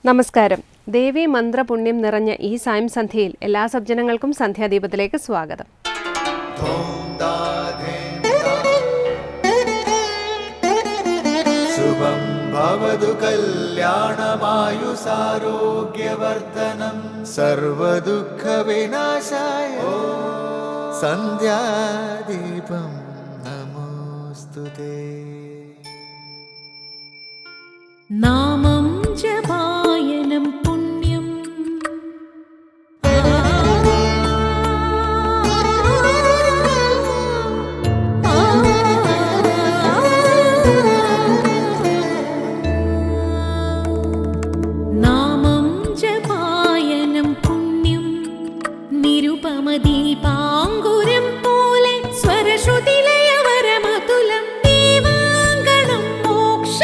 നമസ്കാരം. ദേവി മന്ത്രപുണ്യം നിറഞ്ഞ ഈ സായം സന്ധ്യയിൽ എല്ലാ സജ്ജനങ്ങൾക്കും സന്ധ്യാദീപത്തിലേക്ക് സ്വാഗതം. ശുഭം ഭവതു കല്യാണമായുസാരോഗ്യവർദ്ധനം സർവദുഃഖ വിനാശായ സന്ധ്യാദീപം നമോസ്തുതേ. നാമം ജപായനം പുണ്യം നാമം ജപായനം പുണ്യം നിരുപമദീപാങ്കുരം പോലെ സ്വരശ്രുതിലയവരമതുലം ദീവാങ്കണം മോക്ഷ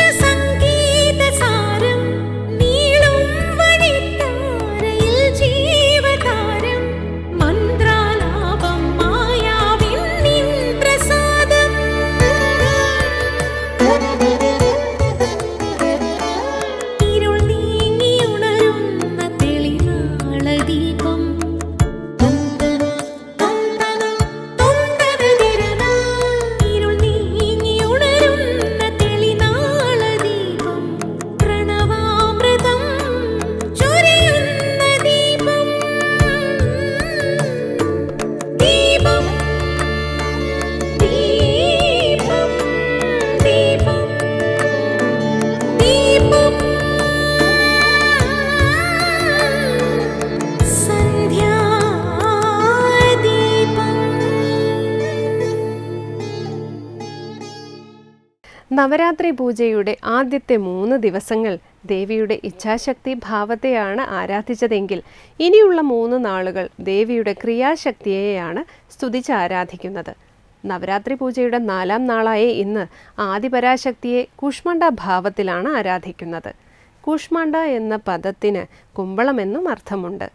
നവരാത്രി പൂജയുടെ ആദ്യത്തെ 3 ദിവസങ്ങൾ ദേവിയുടെ ഇച്ഛാശക്തി ഭാവത്തെയാണ് ആരാധിച്ചതെങ്കിൽ ഇനിയുള്ള 3 നാളുകൾ ദേവിയുടെ ക്രിയാശക്തിയെയാണ് സ്തുതിച്ച് ആരാധിക്കുന്നത്. നവരാത്രി പൂജയുടെ 4ാം നാളായ ഇന്ന് ആദിപരാശക്തിയെ കൂഷ്മാണ്ഡ ഭാവത്തിലാണ് ആരാധിക്കുന്നത്. കൂഷ്മാണ്ഡ എന്ന പദത്തിന് കുമ്പളമെന്നും അർത്ഥമുണ്ട്.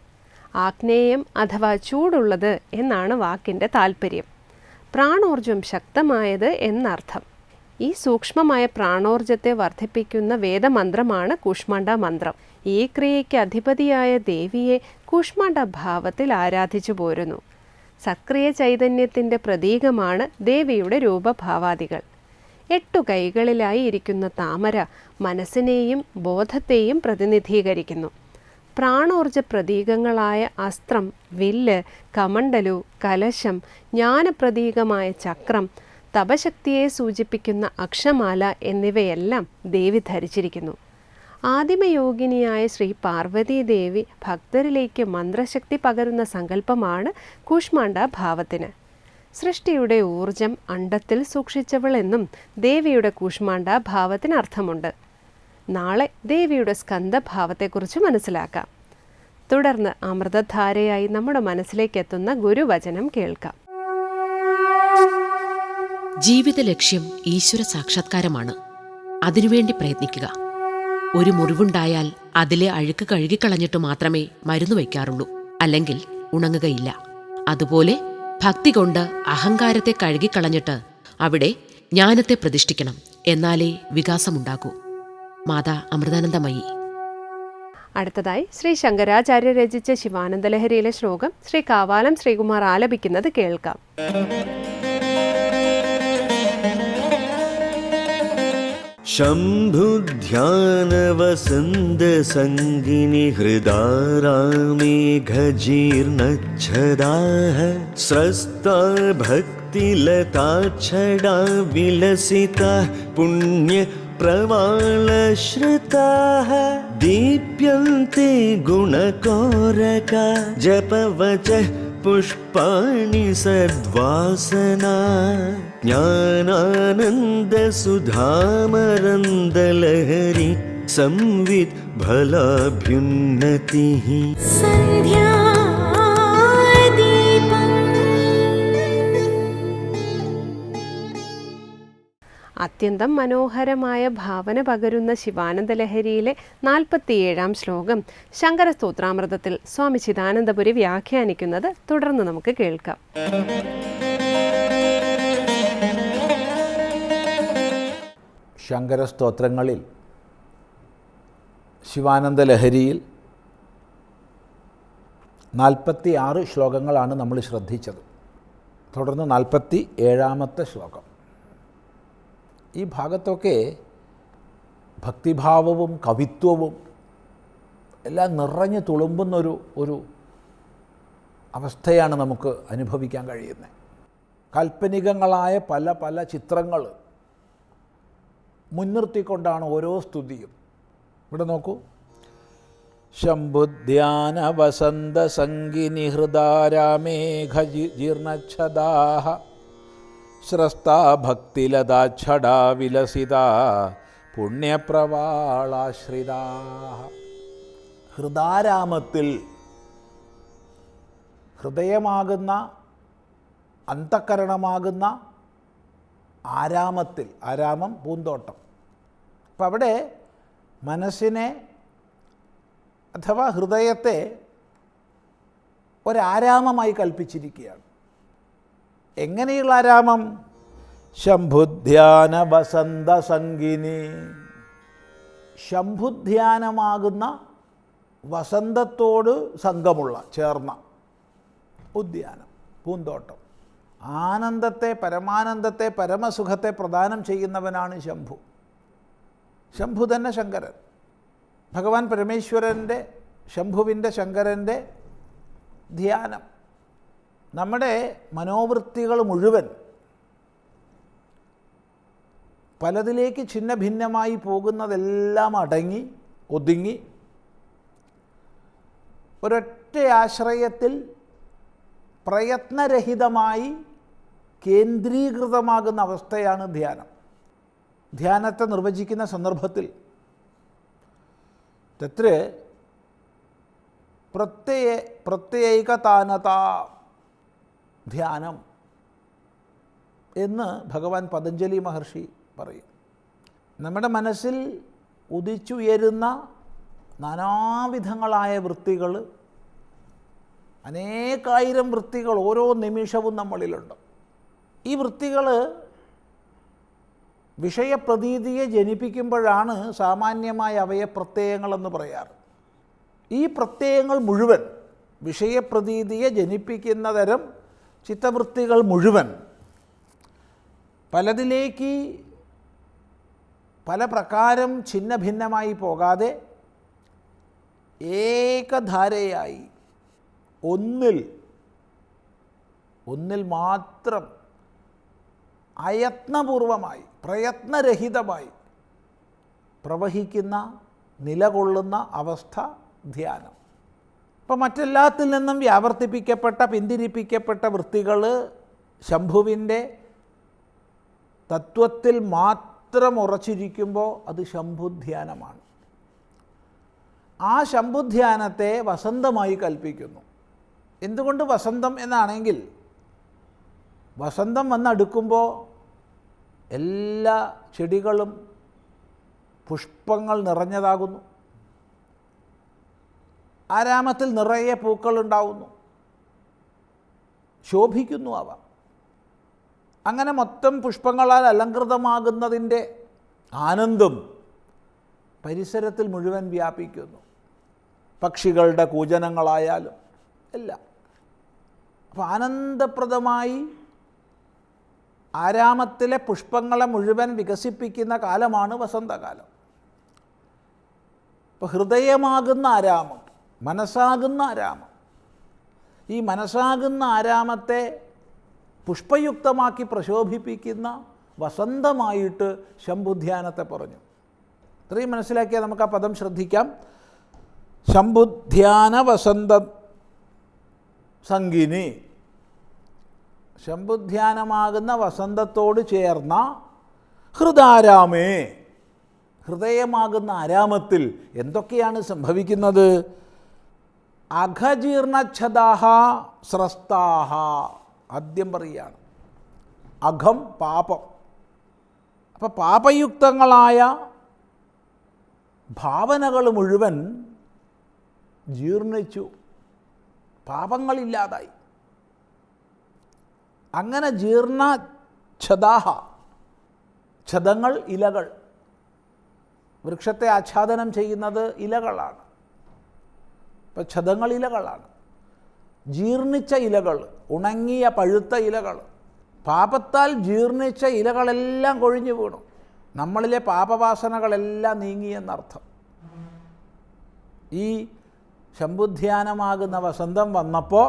ആഗ്നേയം അഥവാ ചൂടുള്ളത് എന്നാണ് വാക്കിൻ്റെ താൽപ്പര്യം. പ്രാണോർജം ശക്തമായത് എന്നർത്ഥം. ഈ സൂക്ഷ്മമായ പ്രാണോർജത്തെ വർദ്ധിപ്പിക്കുന്ന വേദമന്ത്രമാണ് കൂഷ്മാണ്ഡ മന്ത്രം. ഈ ക്രിയയ്ക്ക് അധിപതിയായ ദേവിയെ കൂഷ്മാണ്ഡ ഭാവത്തിൽ ആരാധിച്ചു പോരുന്നു. സക്രിയ ചൈതന്യത്തിൻ്റെ പ്രതീകമാണ് ദേവിയുടെ രൂപഭാവാദികൾ. 8 കൈകളിലായി ഇരിക്കുന്ന താമര മനസ്സിനെയും ബോധത്തെയും പ്രതിനിധീകരിക്കുന്നു. പ്രാണോർജ പ്രതീകങ്ങളായ അസ്ത്രം, വില്ല്, കമണ്ഡലു, കലശം, ജ്ഞാനപ്രതീകമായ ചക്രം, തപശക്തിയെ സൂചിപ്പിക്കുന്ന അക്ഷമാല എന്നിവയെല്ലാം ദേവി ധരിച്ചിരിക്കുന്നു. ആദിമയോഗിനിയായ ശ്രീ പാർവതി ദേവി ഭക്തരിലേക്ക് മന്ത്രശക്തി പകരുന്ന സങ്കല്പമാണ് കൂഷ്മാണ്ഡ ഭാവത്തിന്. സൃഷ്ടിയുടെ ഊർജം അണ്ടത്തിൽ സൂക്ഷിച്ചവൾ എന്നും ദേവിയുടെ കൂഷ്മാണ്ഡ ഭാവത്തിന് അർത്ഥമുണ്ട്. നാളെ ദേവിയുടെ സ്കന്ദഭാവത്തെക്കുറിച്ച് മനസ്സിലാക്കാം. തുടർന്ന് അമൃതധാരയായി നമ്മുടെ മനസ്സിലേക്ക് എത്തുന്ന ഗുരുവചനം കേൾക്കാം. ജീവിത ലക്ഷ്യം ഈശ്വര സാക്ഷാത്കാരമാണ്. അതിനുവേണ്ടി പ്രയത്നിക്കുക. ഒരു മുറിവുണ്ടായാൽ അതിലെ അഴുക്ക് കഴുകിക്കളഞ്ഞിട്ട് മാത്രമേ മരുന്ന് വയ്ക്കാറുള്ളൂ, അല്ലെങ്കിൽ ഉണങ്ങുകയില്ല. അതുപോലെ ഭക്തി കൊണ്ട് അഹങ്കാരത്തെ കഴുകിക്കളഞ്ഞിട്ട് അവിടെ ജ്ഞാനത്തെ പ്രതിഷ്ഠിക്കണം. എന്നാലേ വികാസമുണ്ടാകൂ. മാതാ അമൃതാനന്ദമയി. അടുത്തതായി ശ്രീ ശങ്കരാചാര്യ രചിച്ച ശിവാനന്ദലഹരിയിലെ ശ്ലോകം ശ്രീ കാവാലം ശ്രീകുമാർ ആലപിക്കുന്നത് കേൾക്കാം. शम्भुध्यानवसन्दसङ्गिनि हृदारामेघजीर्णच्छदाः स्रस्ता भक्तिलताच्छडा विलसिताः पुण्यप्रवालश्रिताः दीप्यन्ते गुणकोरका जपवचः पुष्पाणि सद्वासना ज्ञानानन्दसुधामरन्दलहरि संवित् फलाभ्युन्नतिः. അത്യന്തം മനോഹരമായ ഭാവന പകരുന്ന ശിവാനന്ദലഹരിയിലെ 47ാം ശ്ലോകം ശങ്കരസ്തോത്രാമൃതത്തിൽ സ്വാമി ചിദാനന്ദപുരി വ്യാഖ്യാനിക്കുന്നത് തുടർന്ന് നമുക്ക് കേൾക്കാം. ശങ്കരസ്തോത്രങ്ങളിൽ ശിവാനന്ദ ലഹരിയിൽ 46 ശ്ലോകങ്ങളാണ് നമ്മൾ ശ്രദ്ധിച്ചത്. തുടർന്ന് 47-ാമത്തെ ശ്ലോകം. ഈ ഭാഗത്തൊക്കെ ഭക്തിഭാവവും കവിത്വവും എല്ലാം നിറഞ്ഞു തുളുമ്പുന്നൊരു അവസ്ഥയാണ് നമുക്ക് അനുഭവിക്കാൻ കഴിയുന്നത്. കാൽപ്പനികങ്ങളായ പല പല ചിത്രങ്ങൾ മുൻനിർത്തിക്കൊണ്ടാണ് ഓരോ സ്തുതിയും. ഇവിടെ നോക്കൂ. ശംഭുധ്യാന വസന്ത സംഗിനി ഹൃദാരാമേഘ ജീർണച്ഛദാഃ സ്രസ്താ ഭക്തിലതാച്ഛടാ വിലസിതാ പുണ്യപ്രവാളാശ്രിതാഃ. ഹൃദാരാമത്തിൽ, ഹൃദയമാകുന്ന അന്തഃകരണമാകുന്ന ആരാമത്തിൽ, ആരാമം പൂന്തോട്ടം. അപ്പം അവിടെ മനസ്സിനെ അഥവാ ഹൃദയത്തെ ഒരാരാമമായി കൽപ്പിച്ചിരിക്കുകയാണ്. എങ്ങനെയുള്ള ആരാമം? ശംഭുധ്യാന വസന്ത സംഗിനി. ശംഭുധ്യാനമാകുന്ന വസന്തത്തോട് സംഗമുള്ള, ചേർന്ന ഉദ്യാനം, പൂന്തോട്ടം. ആനന്ദത്തെ, പരമാനന്ദത്തെ, പരമസുഖത്തെ പ്രദാനം ചെയ്യുന്നവനാണ് ശംഭു. ശംഭു തന്നെ ശങ്കരൻ. ഭഗവാൻ പരമേശ്വരൻ്റെ, ശംഭുവിൻ്റെ, ശങ്കരൻ്റെ ധ്യാനം. നമ്മുടെ മനോവൃത്തികൾ മുഴുവൻ പലതിലേക്ക് ഛിന്ന ഭിന്നമായി പോകുന്നതെല്ലാം അടങ്ങി ഒതുങ്ങി ഒരൊറ്റ ആശ്രയത്തിൽ പ്രയത്നരഹിതമായി കേന്ദ്രീകൃതമാകുന്ന അവസ്ഥയാണ് ധ്യാനം. ധ്യാനത്തെ നിർവചിക്കുന്ന സന്ദർഭത്തിൽ തത്ര പ്രത്യൈകതാനത ധ്യാനം എന്ന് ഭഗവാൻ പതഞ്ജലി മഹർഷി പറയും. നമ്മുടെ മനസ്സിൽ ഉദിച്ചുയരുന്ന നാനാവിധങ്ങളായ വൃത്തികൾ, അനേകായിരം വൃത്തികൾ ഓരോ നിമിഷവും നമ്മളിലുണ്ട്. ഈ വൃത്തികൾ വിഷയപ്രതീതിയെ ജനിപ്പിക്കുമ്പോഴാണ് സാമാന്യമായ അവയപ്രത്യയങ്ങളെന്ന് പറയാറ്. ഈ പ്രത്യയങ്ങൾ മുഴുവൻ, വിഷയപ്രതീതിയെ ജനിപ്പിക്കുന്ന തരം ചിത്തവൃത്തികൾ മുഴുവൻ പലതിലേക്ക് പല പ്രകാരം ഛിന്ന ഭിന്നമായി പോകാതെ ഏകധാരയായി ഒന്നിൽ മാത്രം അയത്നപൂർവമായി, പ്രയത്നരഹിതമായി പ്രവഹിക്കുന്ന, നിലകൊള്ളുന്ന അവസ്ഥ ധ്യാനം. അപ്പം മറ്റെല്ലാത്തിൽ നിന്നും വ്യാവർത്തിപ്പിക്കപ്പെട്ട, പിന്തിരിപ്പിക്കപ്പെട്ട വൃത്തികൾ ശംഭുവിൻ്റെ തത്വത്തിൽ മാത്രം ഉറച്ചിരിക്കുമ്പോൾ അത് ശംഭുധ്യാനമാണ്. ആ ശംഭുധ്യാനത്തെ വസന്തമായി കൽപ്പിക്കുന്നു. എന്തുകൊണ്ട് വസന്തം എന്നാണെങ്കിൽ, വസന്തം വന്നടുക്കുമ്പോൾ എല്ലാ ചെടികളും പുഷ്പങ്ങൾ നിറഞ്ഞതാകുന്നു. ആരാമത്തിൽ നിറയെ പൂക്കളുണ്ടാവുന്നു, ശോഭിക്കുന്നു അവ. അങ്ങനെ മൊത്തം പുഷ്പങ്ങളാൽ അലങ്കൃതമാകുന്നതിൻ്റെ ആനന്ദം പരിസരത്തിൽ മുഴുവൻ വ്യാപിക്കുന്നു. പക്ഷികളുടെ കൂജനങ്ങളായാലും എല്ലാം. അപ്പോൾ ആനന്ദപ്രദമായി ആരാമത്തിലെ പുഷ്പങ്ങളെ മുഴുവൻ വികസിപ്പിക്കുന്ന കാലമാണ് വസന്തകാലം. ഇപ്പോൾ ഹൃദയമാകുന്ന ആരാമം, മനസ്സാകുന്ന ആരാമം, ഈ മനസ്സാകുന്ന ആരാമത്തെ പുഷ്പയുക്തമാക്കി പ്രശോഭിപ്പിക്കുന്ന വസന്തമായിട്ട് ശംഭുധ്യാനത്തെ പറഞ്ഞു. ഇത്രയും മനസ്സിലാക്കിയാൽ നമുക്ക് ആ പദം ശ്രദ്ധിക്കാം. ശംഭുധ്യാന വസന്ത സംഗിനി. ശംഭുധ്യാനമാകുന്ന വസന്തത്തോട് ചേർന്ന ഹൃദാരാമേ, ഹൃദയമാകുന്ന ആരാമത്തിൽ എന്തൊക്കെയാണ് സംഭവിക്കുന്നത്? അഘജീർണച്ഛദാഃ സ്രസ്താഃ. ആദ്യം പറയുകയാണ് അഘം, പാപം. അപ്പം പാപയുക്തങ്ങളായ ഭാവനകൾ മുഴുവൻ ജീർണിച്ചു, പാപങ്ങളില്ലാതായി. അങ്ങനെ ജീർണ ഛദാഹ, ഛദങ്ങൾ, ഇലകൾ, വൃക്ഷത്തെ ആച്ഛാദനം ചെയ്യുന്നത് ഇലകളാണ്. ഇപ്പം ക്ഷതങ്ങൾ ഇലകളാണ്, ജീർണിച്ച ഇലകൾ, ഉണങ്ങിയ പഴുത്ത ഇലകൾ. പാപത്താൽ ജീർണിച്ച ഇലകളെല്ലാം കൊഴിഞ്ഞു വീണു. നമ്മളിലെ പാപവാസനകളെല്ലാം നീങ്ങിയെന്നർത്ഥം. ഈ ശംഭുധ്യാനമാകുന്ന വസന്തം വന്നപ്പോൾ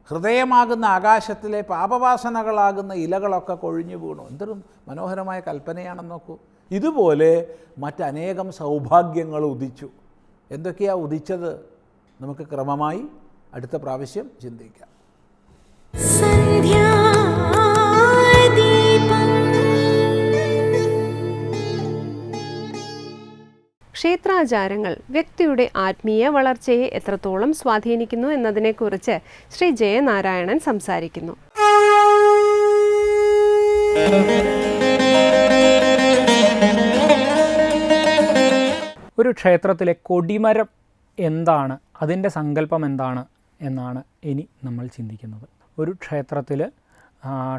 ഹൃദയമാകുന്ന ആകാശത്തിലെ പാപവാസനകളാകുന്ന ഇലകളൊക്കെ കൊഴിഞ്ഞു വീണു. എന്തൊരു മനോഹരമായ കൽപ്പനയാണെന്ന് നോക്കൂ. ഇതുപോലെ മറ്റനേകം സൗഭാഗ്യങ്ങൾ ഉദിച്ചു. എന്തൊക്കെയാണ് ഉദിച്ചത്? നമുക്ക് ക്രമമായി അടുത്ത പ്രാവശ്യം ചിന്തിക്കാം. ക്ഷേത്രാചാരങ്ങൾ വ്യക്തിയുടെ ആത്മീയ വളർച്ചയെ എത്രത്തോളം സ്വാധീനിക്കുന്നു എന്നതിനെക്കുറിച്ച് ശ്രീ ജയനാരായണൻ സംസാരിക്കുന്നു. ഒരു ക്ഷേത്രത്തിലെ കൊടിമരം എന്താണ്, അതിൻ്റെ സങ്കല്പം എന്താണ് എന്നാണ് ഇനി നമ്മൾ ചിന്തിക്കുന്നത്. ഒരു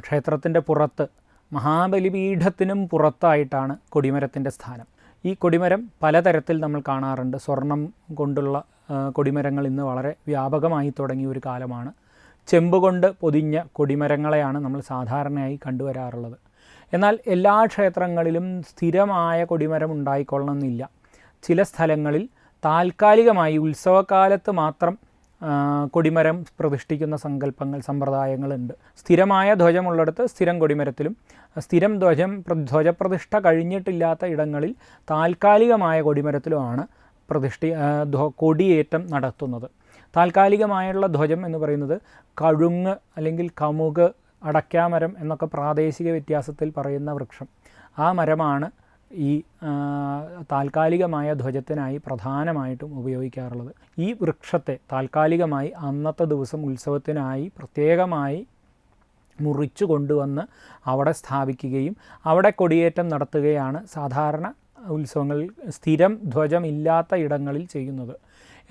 ക്ഷേത്രത്തിൻ്റെ പുറത്ത്, മഹാബലിപീഠത്തിനും പുറത്തായിട്ടാണ് കൊടിമരത്തിൻ്റെ സ്ഥാനം. ഈ കൊടിമരം പലതരത്തിൽ നമ്മൾ കാണാറുണ്ട്. സ്വർണം കൊണ്ടുള്ള കൊടിമരങ്ങൾ ഇന്ന് വളരെ വ്യാപകമായി തുടങ്ങിയ ഒരു കാലമാണ്. ചെമ്പ് കൊണ്ട് പൊതിഞ്ഞ കൊടിമരങ്ങളെയാണ് നമ്മൾ സാധാരണയായി കണ്ടുവരാറുള്ളത്. എന്നാൽ എല്ലാ ക്ഷേത്രങ്ങളിലും സ്ഥിരമായ കൊടിമരം ഉണ്ടായിക്കൊള്ളണമെന്നില്ല. ചില സ്ഥലങ്ങളിൽ താൽക്കാലികമായി ഉത്സവകാലത്ത് മാത്രം കൊടിമരം പ്രതിഷ്ഠിക്കുന്ന സമ്പ്രദായങ്ങളുണ്ട്. സ്ഥിരമായ ധ്വജമുള്ളിടത്ത് സ്ഥിരം കൊടിമരത്തിലും, സ്ഥിരം ധ്വജപ്രതിഷ്ഠ കഴിഞ്ഞിട്ടില്ലാത്ത ഇടങ്ങളിൽ താൽക്കാലികമായ കൊടിമരത്തിലുമാണ് കൊടിയേറ്റം നടത്തുന്നത്. താൽക്കാലികമായുള്ള ധ്വജം എന്ന് പറയുന്നത് കഴുങ്ങ് അല്ലെങ്കിൽ കമുക്, അടയ്ക്കാമരം എന്നൊക്കെ പ്രാദേശിക വ്യത്യാസത്തിൽ പറയുന്ന വൃക്ഷം. ആ മരമാണ് ഈ താൽക്കാലികമായ ധ്വജത്തിനായി പ്രധാനമായിട്ടും ഉപയോഗിക്കാറുള്ളത്. ഈ വൃക്ഷത്തെ താൽക്കാലികമായി അന്നത്തെ ദിവസം ഉത്സവത്തിനായി പ്രത്യേകമായി മുറിച്ചു കൊണ്ടുവന്ന് അവിടെ സ്ഥാപിക്കുകയും അവിടെ കൊടിയേറ്റം നടത്തുകയാണ് സാധാരണ ഉത്സവങ്ങളിൽ സ്ഥിരം ധ്വജമില്ലാത്ത ഇടങ്ങളിൽ ചെയ്യുന്നത്.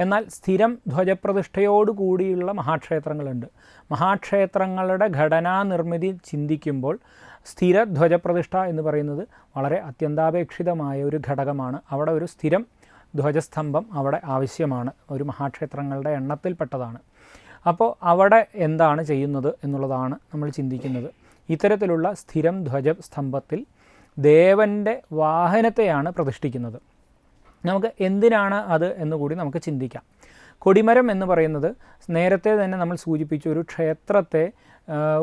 എന്നാൽ സ്ഥിരം ധ്വജപ്രതിഷ്ഠയോടുകൂടിയുള്ള മഹാക്ഷേത്രങ്ങളുണ്ട്. മഹാക്ഷേത്രങ്ങളുടെ ഘടനാ നിർമ്മിതി ചിന്തിക്കുമ്പോൾ സ്ഥിര ധ്വജപ്രതിഷ്ഠ എന്ന് പറയുന്നത് വളരെ അത്യന്താപേക്ഷിതമായ ഒരു ഘടകമാണ്. അവിടെ ഒരു സ്ഥിരം ധ്വജസ്തംഭം അവിടെ ആവശ്യമാണ്, ഒരു മഹാക്ഷേത്രങ്ങളുടെ എണ്ണത്തിൽപ്പെട്ടതാണ്. അപ്പോൾ അവിടെ എന്താണ് ചെയ്യുന്നത് എന്നുള്ളതാണ് നമ്മൾ ചിന്തിക്കുന്നത്. ഇത്തരത്തിലുള്ള സ്ഥിരം ധ്വജസ്തംഭത്തിൽ ദേവൻ്റെ വാഹനത്തെയാണ് പ്രതിഷ്ഠിക്കുന്നത്. നമുക്ക് എന്തിനാണ് അത് എന്നുകൂടി നമുക്ക് ചിന്തിക്കാം. കൊടിമരം എന്ന് പറയുന്നത് നേരത്തെ തന്നെ നമ്മൾ സൂചിപ്പിച്ച ഒരു ക്ഷേത്രത്തെ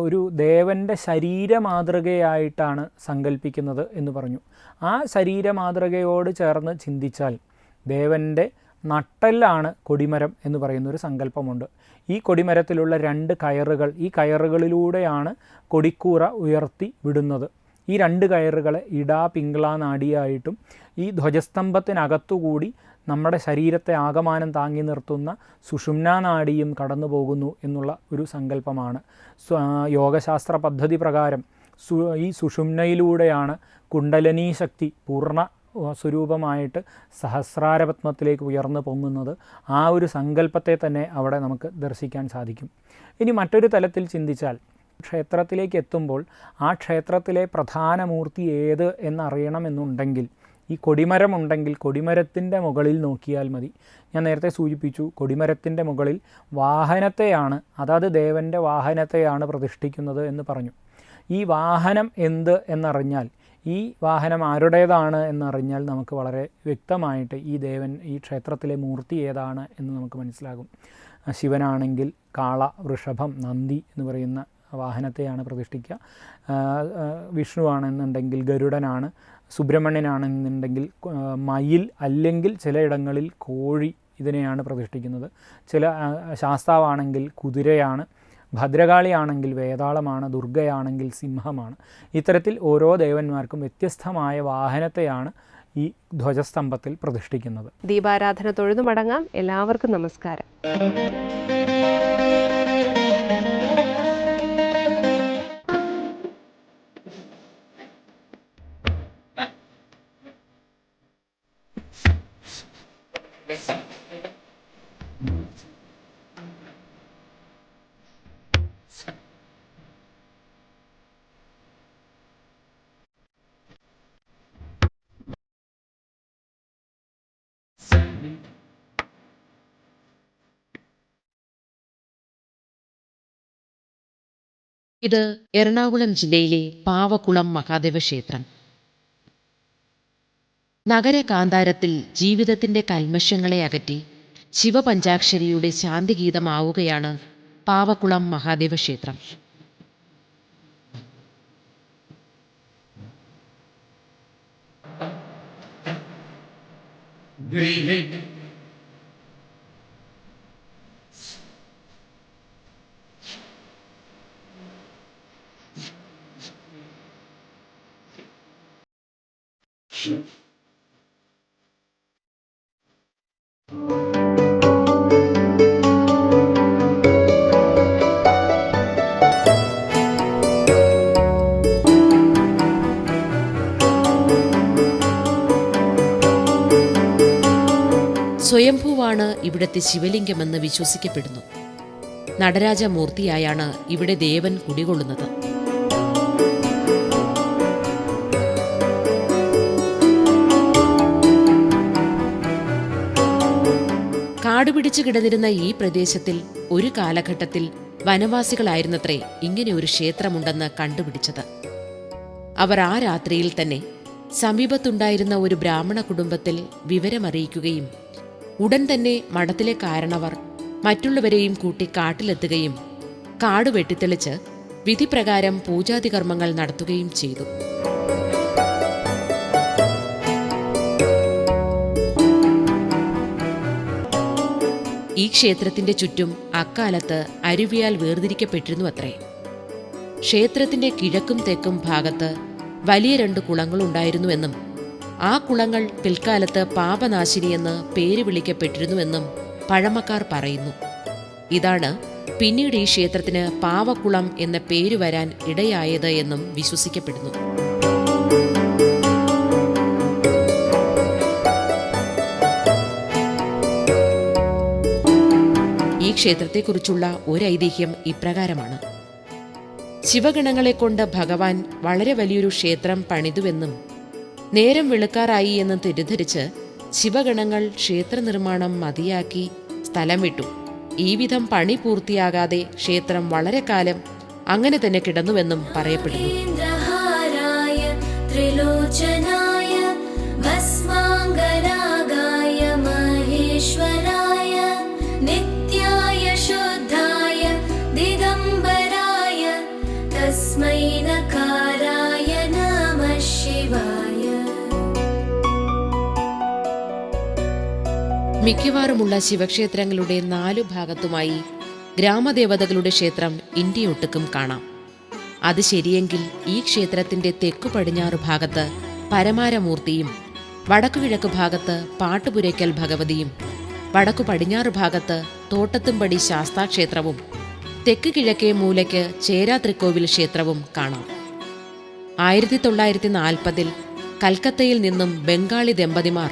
ഒരു ദേവൻ്റെ ശരീരമാതൃകയായിട്ടാണ് സങ്കല്പിക്കുന്നത് എന്ന് പറഞ്ഞു. ആ ശരീരമാതൃകയോട് ചേർന്ന് ചിന്തിച്ചാൽ ദേവൻ്റെ നട്ടെല്ലാണ് കൊടിമരം എന്ന് പറയുന്നൊരു സങ്കല്പമുണ്ട്. ഈ കൊടിമരത്തിലുള്ള 2 കയറുകൾ, ഈ കയറുകളിലൂടെയാണ് കൊടിക്കൂറ ഉയർത്തി വിടുന്നത്. ഈ 2 കയറുകളെ പിംഗ്ള നാഡിയായിട്ടും ഈ ധ്വജസ്തംഭത്തിനകത്തുകൂടി നമ്മുടെ ശരീരത്തെ ആകമാനം താങ്ങി നിർത്തുന്ന സുഷുമ്നാ നാഡിയും കടന്നു പോകുന്നു എന്നുള്ള ഒരു സങ്കല്പമാണ്. യോഗശാസ്ത്ര പദ്ധതി പ്രകാരം ഈ സുഷുമ്നയിലൂടെയാണ് കുണ്ടലിനീ ശക്തി പൂർണ്ണ സ്വരൂപമായിട്ട് സഹസ്രാരപത്മത്തിലേക്ക് ഉയർന്നു പൊങ്ങുന്നത്. ആ ഒരു സങ്കല്പത്തെ തന്നെ അവിടെ നമുക്ക് ദർശിക്കാൻ സാധിക്കും. ഇനി മറ്റൊരു തലത്തിൽ ചിന്തിച്ചാൽ, ക്ഷേത്രത്തിലേക്ക് എത്തുമ്പോൾ ആ ക്ഷേത്രത്തിലെ പ്രധാന മൂർത്തി ഏത് എന്നറിയണമെന്നുണ്ടെങ്കിൽ ഈ കൊടിമരമുണ്ടെങ്കിൽ കൊടിമരത്തിൻ്റെ മുകളിൽ നോക്കിയാൽ മതി. ഞാൻ നേരത്തെ സൂചിപ്പിച്ചു, കൊടിമരത്തിൻ്റെ മുകളിൽ വാഹനത്തെയാണ്, അതായത് ദേവൻ്റെ വാഹനത്തെയാണ് പ്രതിഷ്ഠിക്കുന്നത് എന്ന് പറഞ്ഞു. ഈ വാഹനം എന്ത് എന്നറിഞ്ഞാൽ, ഈ വാഹനം ആരുടേതാണ് എന്നറിഞ്ഞാൽ നമുക്ക് വളരെ വ്യക്തമായിട്ട് ഈ ക്ഷേത്രത്തിലെ മൂർത്തി ഏതാണ് എന്ന് നമുക്ക് മനസ്സിലാകും. ശിവനാണെങ്കിൽ കാള, വൃഷഭം, നന്ദി എന്ന് പറയുന്ന വാഹനത്തെയാണ് പ്രതിഷ്ഠിക്കുക. വിഷ്ണുവാണെന്നുണ്ടെങ്കിൽ ഗരുഡനാണ്. സുബ്രഹ്മണ്യനാണെന്നുണ്ടെങ്കിൽ മയിൽ, അല്ലെങ്കിൽ ചിലയിടങ്ങളിൽ കോഴി, ഇതിനെയാണ് പ്രതിഷ്ഠിക്കുന്നത്. ചില ശാസ്താവാണെങ്കിൽ കുതിരയാണ്. ഭദ്രകാളിയാണെങ്കിൽ വേതാളമാണ്. ദുർഗയാണെങ്കിൽ സിംഹമാണ്. ഇത്തരത്തിൽ ഓരോ ദേവന്മാർക്കും വ്യത്യസ്തമായ വാഹനത്തെയാണ് ഈ ധ്വജസ്തംഭത്തിൽ പ്രതിഷ്ഠിക്കുന്നത്. ദീപാരാധന തൊഴുതു മടങ്ങാം. എല്ലാവർക്കും നമസ്കാരം. ഇത് എറണാകുളം ജില്ലയിലെ പാവക്കുളം മഹാദേവ ക്ഷേത്രം. നഗര കാന്താരത്തിൽ ജീവിതത്തിൻ്റെ കൽമഷങ്ങളെ അകറ്റി ശിവപഞ്ചാക്ഷരിയുടെ ശാന്തിഗീതമാവുകയാണ് പാവക്കുളം മഹാദേവ ക്ഷേത്രം. സ്വയംഭൂവാണ് ഇവിടുത്തെ ശിവലിംഗമെന്ന് വിശ്വസിക്കപ്പെടുന്നു. നടരാജമൂർത്തിയായാണ് ഇവിടെ ദേവൻ കുടികൊള്ളുന്നത്. കാടുപിടിച്ചു കിടന്നിരുന്ന ഈ പ്രദേശത്തിൽ ഒരു കാലഘട്ടത്തിൽ വനവാസികളായിരുന്നത്രേ ഇങ്ങനെ ഒരു ക്ഷേത്രമുണ്ടെന്ന് കണ്ടുപിടിച്ചത്. അവർ ആ രാത്രിയിൽ തന്നെ സമീപത്തുണ്ടായിരുന്ന ഒരു ബ്രാഹ്മണ കുടുംബത്തിൽ വിവരമറിയിക്കുകയും ഉടൻ തന്നെ മഠത്തിലെ കാരണവർ മറ്റുള്ളവരെയും കൂട്ടി കാട്ടിലെത്തുകയും കാട് വെട്ടിത്തെളിച്ച് വിധിപ്രകാരം പൂജാതികർമ്മങ്ങൾ നടത്തുകയും ചെയ്തു. ഈ ക്ഷേത്രത്തിന്റെ ചുറ്റും അക്കാലത്ത് അരുവിയാൽ വേർതിരിക്കപ്പെട്ടിരുന്നു അത്രേ. ക്ഷേത്രത്തിന്റെ കിഴക്കും തെക്കും ഭാഗത്ത് വലിയ 2 കുളങ്ങളുണ്ടായിരുന്നുവെന്നും ആ കുളങ്ങൾ പിൽക്കാലത്ത് പാപനാശിനിയെന്ന് പേര് വിളിക്കപ്പെട്ടിരുന്നുവെന്നും പഴമക്കാർ പറയുന്നു. ഇതാണ് പിന്നീട് ഈ ക്ഷേത്രത്തിന് പാവക്കുളം എന്ന പേര് വരാൻ ഇടയായത് എന്നും വിശ്വസിക്കപ്പെടുന്നു. ഈ ക്ഷേത്രത്തെക്കുറിച്ചുള്ള ഒരു ഐതിഹ്യം ഇപ്രകാരമാണ്. ശിവഗണങ്ങളെക്കൊണ്ട് ഭഗവാൻ വളരെ വലിയൊരു ക്ഷേത്രം പണിതുവെന്നും നേരം വെളുക്കാറായി എന്ന് തെറ്റിദ്ധരിച്ച് ശിവഗണങ്ങൾ ക്ഷേത്ര നിർമ്മാണം മതിയാക്കി സ്ഥലം വിട്ടു. ഈ വിധം പണി പൂർത്തിയാകാതെ ക്ഷേത്രം വളരെ കാലം അങ്ങനെ തന്നെ കിടന്നുവെന്നും പറയപ്പെടുന്നു. ഇന്ദ്രഹാരായ ത്രിലോചനായ ഭസ്മാംഗരാഗായ മഹേശ്വരായ നിത്യായ ശുദ്ധായ ദിഗംബരായ തസ്മൈ നകാരായ നമഃ ശിവായ. മിക്കവാറുമുള്ള ശിവക്ഷേത്രങ്ങളുടെ 4 ഭാഗത്തുമായി ഗ്രാമദേവതകളുടെ ക്ഷേത്രം ഇന്ത്യയൊട്ടുക്കും കാണാം. അത് ശരിയെങ്കിൽ ഈ ക്ഷേത്രത്തിന്റെ തെക്കു പടിഞ്ഞാറ് ഭാഗത്ത് പരമാരമൂർത്തിയും വടക്കുകിഴക്ക് ഭാഗത്ത് പാട്ടുപുരയ്ക്കൽ ഭഗവതിയും വടക്കു പടിഞ്ഞാറ് ഭാഗത്ത് തോട്ടത്തുംപടി ശാസ്താക്ഷേത്രവും തെക്ക് കിഴക്കേ മൂലയ്ക്ക് ചേരാത്രിക്കോവിൽ ക്ഷേത്രവും കാണാം. 1940-ൽ കൽക്കത്തയിൽ നിന്നും ബംഗാളി ദമ്പതിമാർ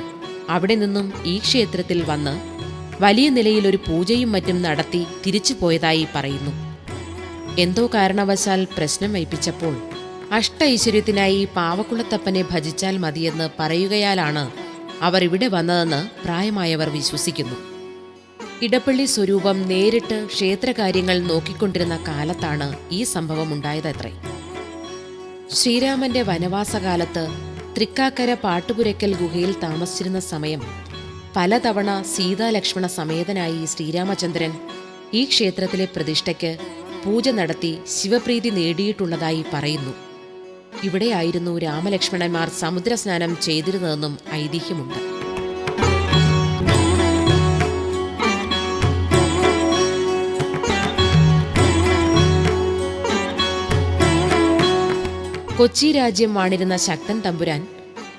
അവിടെ നിന്നും ഈ ക്ഷേത്രത്തിൽ വന്ന് വലിയ നിലയിൽ ഒരു പൂജയും മറ്റും നടത്തി തിരിച്ചു പോയതായി പറയുന്നു. എന്തോ കാരണവശാൽ പ്രശ്നം വയ്പ്പിച്ചപ്പോൾ അഷ്ടൈശ്വര്യത്തിനായി പാവക്കുളത്തപ്പനെ ഭജിച്ചാൽ മതിയെന്ന് പറയുകയാലാണ് അവർ ഇവിടെ വന്നതെന്ന് പ്രായമായവർ വിശ്വസിക്കുന്നു. ഇടപ്പള്ളി സ്വരൂപം നേരിട്ട് ക്ഷേത്രകാര്യങ്ങൾ നോക്കിക്കൊണ്ടിരുന്ന കാലത്താണ് ഈ സംഭവം ഉണ്ടായതത്രേ. ശ്രീരാമന്റെ വനവാസകാലത്ത് തൃക്കാക്കര പാട്ടുപുരയ്ക്കൽ ഗുഹയിൽ താമസിച്ചിരുന്ന സമയം പലതവണ സീതാലക്ഷ്മണ സമേതനായി ശ്രീരാമചന്ദ്രൻ ഈ ക്ഷേത്രത്തിലെ പ്രതിഷ്ഠയ്ക്ക് പൂജ നടത്തി ശിവപ്രീതി നേടിയിട്ടുള്ളതായി പറയുന്നു. ഇവിടെയായിരുന്നു രാമലക്ഷ്മണന്മാർ സമുദ്രസ്നാനം ചെയ്തിരുന്നതെന്നും ഐതിഹ്യമുണ്ട്. കൊച്ചി രാജ്യം വാണിരുന്ന ശക്തൻ തമ്പുരാൻ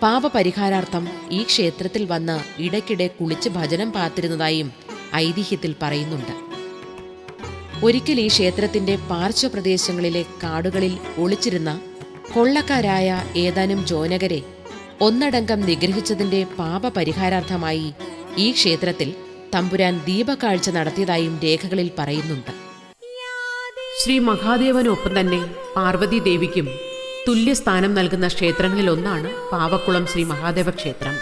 പാപപരിഹാരാർത്ഥം ഈ ക്ഷേത്രത്തിൽ വന്ന് ഇടയ്ക്കിടെ കുളിച്ച് ഭജനം പാർത്തിരുന്നതായും ഐതിഹ്യത്തിൽ പറയുന്നുണ്ട്. ഒരിക്കൽ ഈ ക്ഷേത്രത്തിന്റെ പാർശ്വപ്രദേശങ്ങളിലെ കാടുകളിൽ ഒളിച്ചിരുന്ന കൊള്ളക്കാരായ ഏതാനും ജോനകരെ ഒന്നടങ്കം നിഗ്രഹിച്ചതിന്റെ പാപപരിഹാരാർത്ഥമായി ഈ ക്ഷേത്രത്തിൽ തമ്പുരാൻ ദീപക്കാഴ്ച നടത്തിയതായും രേഖകളിൽ പറയുന്നുണ്ട്. ശ്രീ മഹാദേവനൊപ്പം തന്നെ പാർവതീദേവിക്കും തുല്യസ്ഥാനം നൽകുന്ന ക്ഷേത്രങ്ങളിലൊന്നാണ് പാവക്കുളം ശ്രീ മഹാദേവ ക്ഷേത്രം.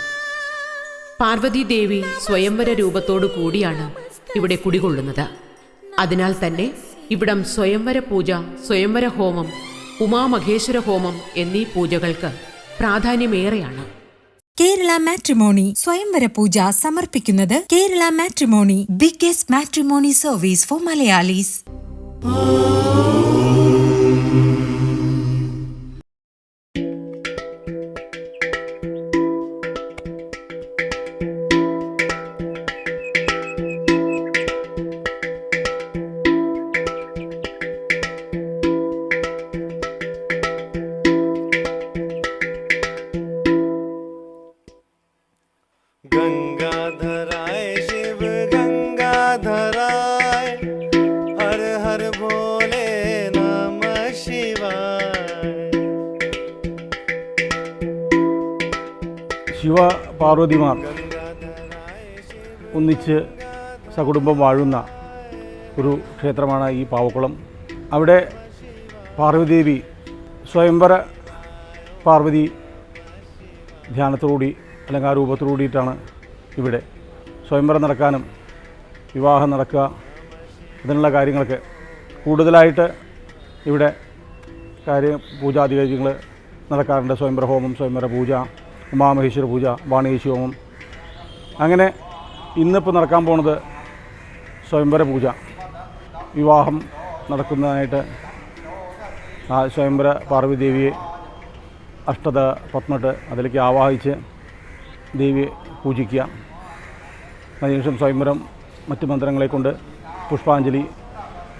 പാർവതീദേവി സ്വയംവര രൂപത്തോടു കൂടിയാണ് ഇവിടെ കുടികൊള്ളുന്നത്. അതിനാൽ തന്നെ ഇവിടം സ്വയംവര പൂജ, സ്വയംവര ഹോമം, ഉമാമഹേശ്വര ഹോമം എന്നീ പൂജകൾക്ക് പ്രാധാന്യമേറെയാണ്. കേരള മാട്രിമോണി സ്വയംവര പൂജ സമർപ്പിക്കുന്നത് Kerala matrimony, biggest matrimony service for Malayalis. गंगाधराय शिव गंगाधराय, हर हर भोले नमः शिवाय. ശിവപാർവതിമാർ ഒന്നിച്ച് സകുടുംബം വാഴുന്ന ഒരു ക്ഷേത്രമാണ് ഈ പാവക്കുളം. അവിടെ പാർവതീദേവി സ്വയംവര പാർവതി ധ്യാനത്തോടുകൂടി അല്ലെങ്കിൽ ആ രൂപത്തോടുകൂടിയിട്ടാണ് ഇവിടെ സ്വയംവരം നടക്കാനും വിവാഹം നടക്കുക അതിനുള്ള കാര്യങ്ങളൊക്കെ കൂടുതലായിട്ട് ഇവിടെ പൂജാധികാരികൾ നടക്കാറുണ്ട്. സ്വയംവര ഹോമം, സ്വയംവര പൂജ, ഉമാമഹേശ്വര പൂജ, വാണീശി ഹോമം. അങ്ങനെ ഇന്നിപ്പോൾ നടക്കാൻ പോണത് സ്വയംവര പൂജ. വിവാഹം നടക്കുന്നതിനായിട്ട് ആ സ്വയംവര പാർവതിദേവിയെ അഷ്ടത പത്മട്ട് അതിലേക്ക് ആവാഹിച്ച് ദേവിയെ പൂജിക്കുക. അതിനുശേഷം സ്വയംവരം മറ്റ് മന്ത്രങ്ങളെ കൊണ്ട് പുഷ്പാഞ്ജലി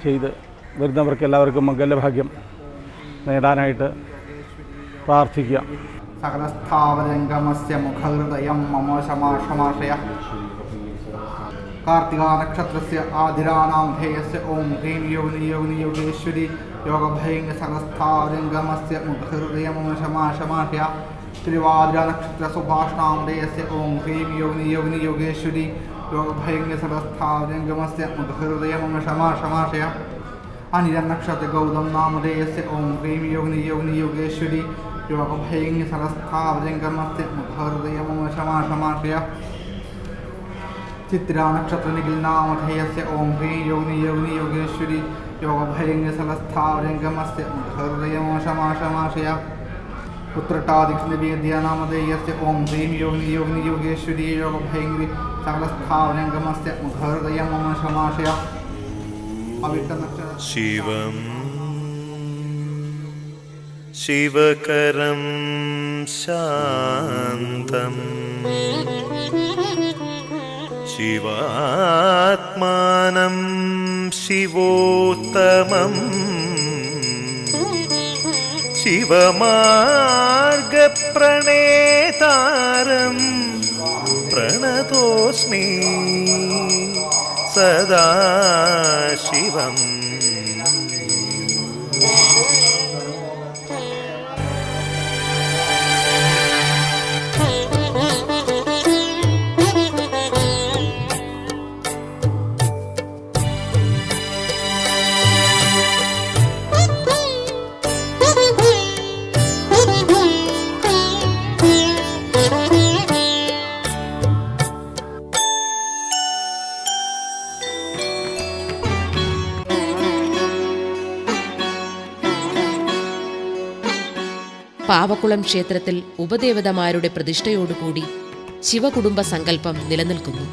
ചെയ്ത് വരുന്നവർക്ക് എല്ലാവർക്കും മംഗലഭാഗ്യം നേടാനായിട്ട് പ്രാർത്ഥിക്കുക. സകലസ്ഥാവരംഗമസ്യ മുഖഹൃദയം മമ ശമാശമാശയ. കാർത്തികാനക്ഷത്രസ്യ ആദിരാനാം ധേയസ്യ ഓം ഹ്രീം യോഗിനി യോഗിനി യോഗേശ്വരി യോഗഭയങ്ക സകലസ്ഥാവരംഗമസ്യ മുഖഹൃദയം മമ ശമാശമാശയ. തിരുവാതിരാനക്ഷത്ര സുഭാഷണാം ധേയസ്യ ഓം ഹ്രീം യോഗിനി യോഗിനി യോഗേശ്വരി യോഗഭയങ്ക സകലസ്ഥാവരംഗമസ്യ മുഖഹൃദയം മമ ശമാശമാശയ. അനിരനക്ഷത്ര ഗൗതം നാമധേയസ്യ ഓം ഹ്രീം യോഗിനി യോഗിനി യോഗേശ്വരി യോഗഭയങ്ക സകലസ്ഥാവരംഗമസ്യ മുഖഹൃദയം മമ ശമാശമാശയ. ചിത്രാനക്ഷത്രനിഖിൽ നാമധേയസ്യ ഓം ഹ്രീം യോഗിനി യോഗിനി യോഗേശ്വരി യോഗഭയങ്ക സകലസ്ഥാവരംഗമസ്യ മുഖഹൃദയം മമ ശമാശമാശയ. ഉത്രട്ടാദിക്ഷ്ണിവേദ്യ നാമധേയസ്യ ഓം ഹ്രീം യോഗിനി യോഗിനി യോഗേശ്വരി യോഗഭയങ്ക സകലസ്ഥാവരംഗമസ്യ മുഖഹൃദയം മമ ശമാശയ. शिवं शिवकरं शान्तं शिवात्मानं शिवोत्तमं शिवमार्गप्रणेतारं प्रणतोऽस्मि सदा शिवम्. പാവക്കുളം ക്ഷേത്രത്തിൽ ഉപദേവതമാരുടെ പ്രതിഷ്ഠയോടുകൂടി ശിവകുടുംബ സങ്കല്പം നിലനിൽക്കുന്നു.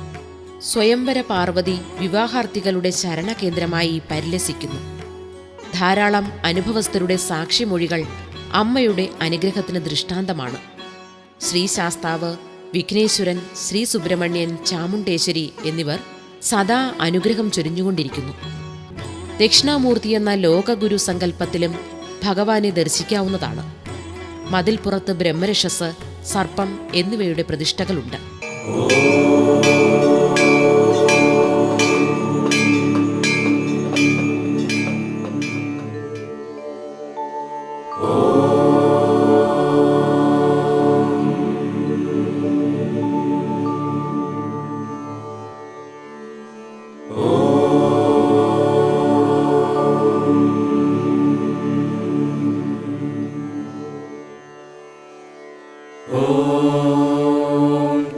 സ്വയംവര പാർവതി വിവാഹാർത്ഥികളുടെ ശരണകേന്ദ്രമായി പരിലസിക്കുന്നു. ധാരാളം അനുഭവസ്ഥരുടെ സാക്ഷിമൊഴികൾ അമ്മയുടെ അനുഗ്രഹത്തിന് ദൃഷ്ടാന്തമാണ്. ശ്രീശാസ്താവ്, വിഘ്നേശ്വരൻ, ശ്രീ സുബ്രഹ്മണ്യൻ, ചാമുണ്ടേശ്വരി എന്നിവർ സദാ അനുഗ്രഹം ചൊരിഞ്ഞുകൊണ്ടിരിക്കുന്നു. ദക്ഷിണാമൂർത്തി എന്ന ലോകഗുരു സങ്കല്പത്തിലും ഭഗവാനെ ദർശിക്കാവുന്നതാണ്. മതിൽപ്പുറത്ത് ബ്രഹ്മരക്ഷസ്, സർപ്പം എന്നിവയുടെ പ്രതിഷ്ഠകളുണ്ട്.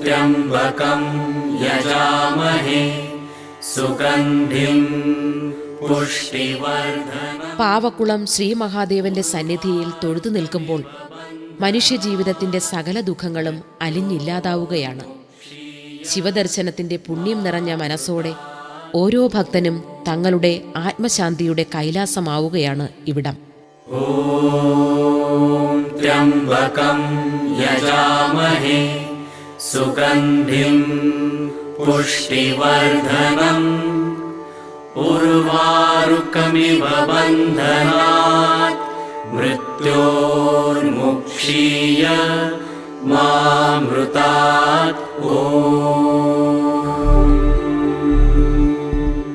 त्र्यम्बकं यजामहे सुगन्धिं പാവക്കുളം ശ്രീ മഹാദേവന്റെ സന്നിധിയിൽ തൊഴുതു നിൽക്കുമ്പോൾ മനുഷ്യജീവിതത്തിന്റെ സകല ദുഃഖങ്ങളും അലിഞ്ഞില്ലാതാവുകയാണ്. ശിവദർശനത്തിന്റെ പുണ്യം നിറഞ്ഞ മനസ്സോടെ ഓരോ ഭക്തനും തങ്ങളുടെ ആത്മശാന്തിയുടെ കൈലാസമാവുകയാണ് ഇവിടം. ത്രംബകം യജാമഹേ സുഗന്ധിം പുഷ്ടിവർധനം ഉർവാരുകമിവ ബന്ധനാത് മൃത്യോർമുക്ഷീയ മാമൃതാത്. ഓം